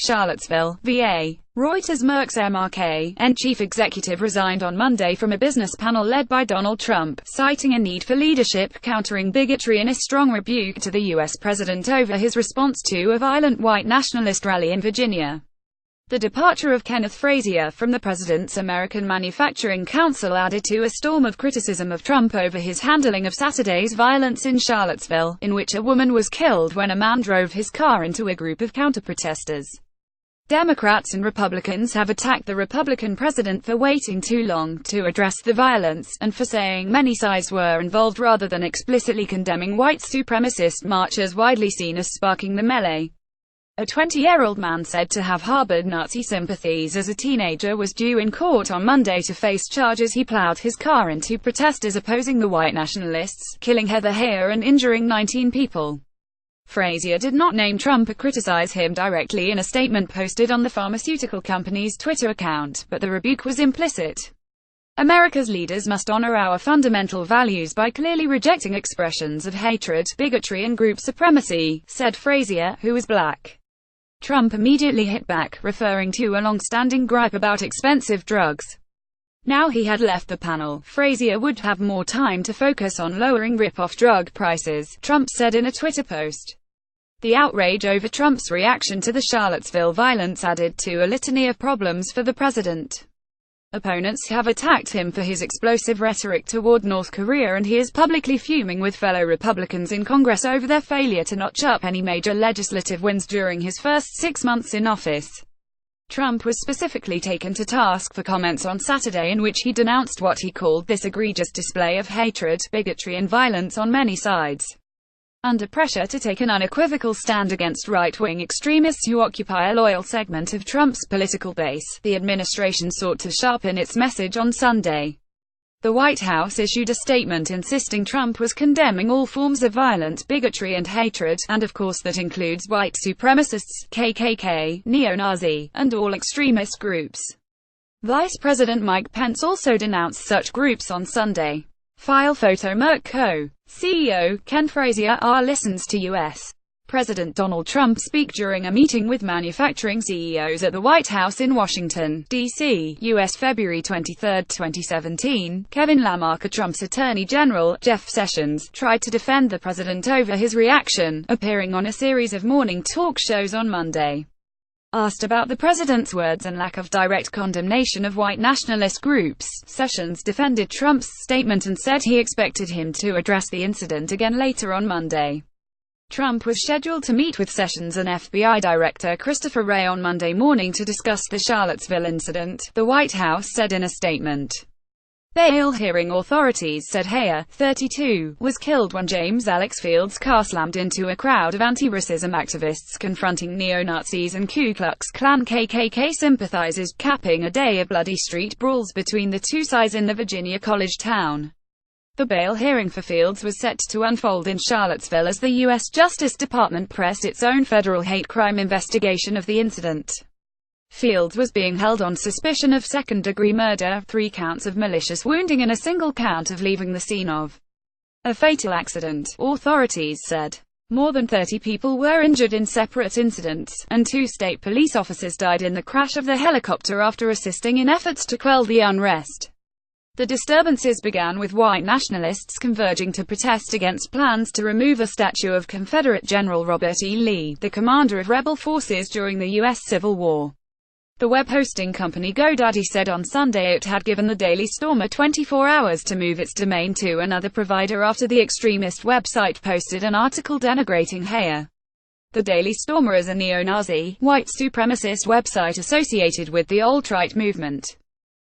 Charlottesville, VA. Reuters. Merck's Merck chief executive resigned on Monday from a business panel led by Donald Trump, citing a need for leadership countering bigotry in a strong rebuke to the U.S. president over his response to a violent white nationalist rally in Virginia. The departure of Kenneth Frazier from the President's American Manufacturing Council added to a storm of criticism of Trump over his handling of Saturday's violence in Charlottesville, in which a woman was killed when a man drove his car into a group of counter-protesters. Democrats and Republicans have attacked the Republican president for waiting too long to address the violence, and for saying many sides were involved rather than explicitly condemning white supremacist marchers widely seen as sparking the melee. A 20-year-old man said to have harbored Nazi sympathies as a teenager was due in court on Monday to face charges he plowed his car into protesters opposing the white nationalists, killing Heather Heyer and injuring 19 people. Frazier did not name Trump or criticize him directly in a statement posted on the pharmaceutical company's Twitter account, but the rebuke was implicit. America's leaders must honor our fundamental values by clearly rejecting expressions of hatred, bigotry and group supremacy, said Frazier, who is black. Trump immediately hit back, referring to a long-standing gripe about expensive drugs. Now he had left the panel, Frazier would have more time to focus on lowering rip-off drug prices, Trump said in a Twitter post. The outrage over Trump's reaction to the Charlottesville violence added to a litany of problems for the president. Opponents have attacked him for his explosive rhetoric toward North Korea, and he is publicly fuming with fellow Republicans in Congress over their failure to notch up any major legislative wins during his first 6 months in office. Trump was specifically taken to task for comments on Saturday in which he denounced what he called this egregious display of hatred, bigotry and violence on many sides. Under pressure to take an unequivocal stand against right-wing extremists who occupy a loyal segment of Trump's political base, the administration sought to sharpen its message on Sunday. The White House issued a statement insisting Trump was condemning all forms of violent bigotry and hatred, and of course that includes white supremacists, KKK, neo-Nazi, and all extremist groups. Vice President Mike Pence also denounced such groups on Sunday. File photo. Merck co-CEO Ken Frazier listens to U.S. President Donald Trump speak during a meeting with manufacturing CEOs at the White House in Washington, D.C., U.S. February 23, 2017. Kevin Lamarck, Trump's Attorney General, Jeff Sessions, tried to defend the president over his reaction, appearing on a series of morning talk shows on Monday. Asked about the president's words and lack of direct condemnation of white nationalist groups, Sessions defended Trump's statement and said he expected him to address the incident again later on Monday. Trump was scheduled to meet with Sessions and FBI Director Christopher Wray on Monday morning to discuss the Charlottesville incident, the White House said in a statement. Bail hearing authorities said Heyer, 32, was killed when James Alex Fields' car slammed into a crowd of anti-racism activists confronting neo-Nazis and Ku Klux Klan KKK sympathizers, capping a day of bloody street brawls between the two sides in the Virginia college town. The bail hearing for Fields was set to unfold in Charlottesville as the U.S. Justice Department pressed its own federal hate crime investigation of the incident. Fields was being held on suspicion of second-degree murder, 3 counts of malicious wounding and a single count of leaving the scene of a fatal accident, authorities said. More than 30 people were injured in separate incidents, and 2 state police officers died in the crash of the helicopter after assisting in efforts to quell the unrest. The disturbances began with white nationalists converging to protest against plans to remove a statue of Confederate General Robert E. Lee, the commander of rebel forces during the U.S. Civil War. The web hosting company GoDaddy said on Sunday it had given the Daily Stormer 24 hours to move its domain to another provider after the extremist website posted an article denigrating Heyer. The Daily Stormer is a neo-Nazi, white supremacist website associated with the alt-right movement.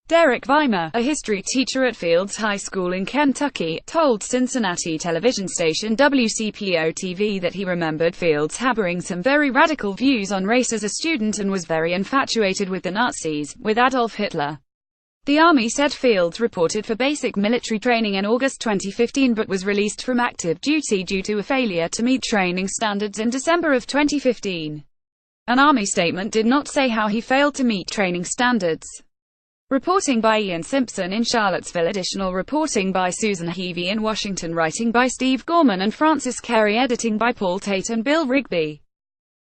Derek Weimer, a history teacher at Fields High School in Kentucky, told Cincinnati television station WCPO-TV that he remembered Fields harboring some very radical views on race as a student and was very infatuated with the Nazis, with Adolf Hitler. The Army said Fields reported for basic military training in August 2015 but was released from active duty due to a failure to meet training standards in December of 2015. An Army statement did not say how he failed to meet training standards. Reporting by Ian Simpson in Charlottesville. Additional reporting by Susan Heavey in Washington. Writing by Steve Gorman and Francis Carey. Editing by Paul Tate and Bill Rigby.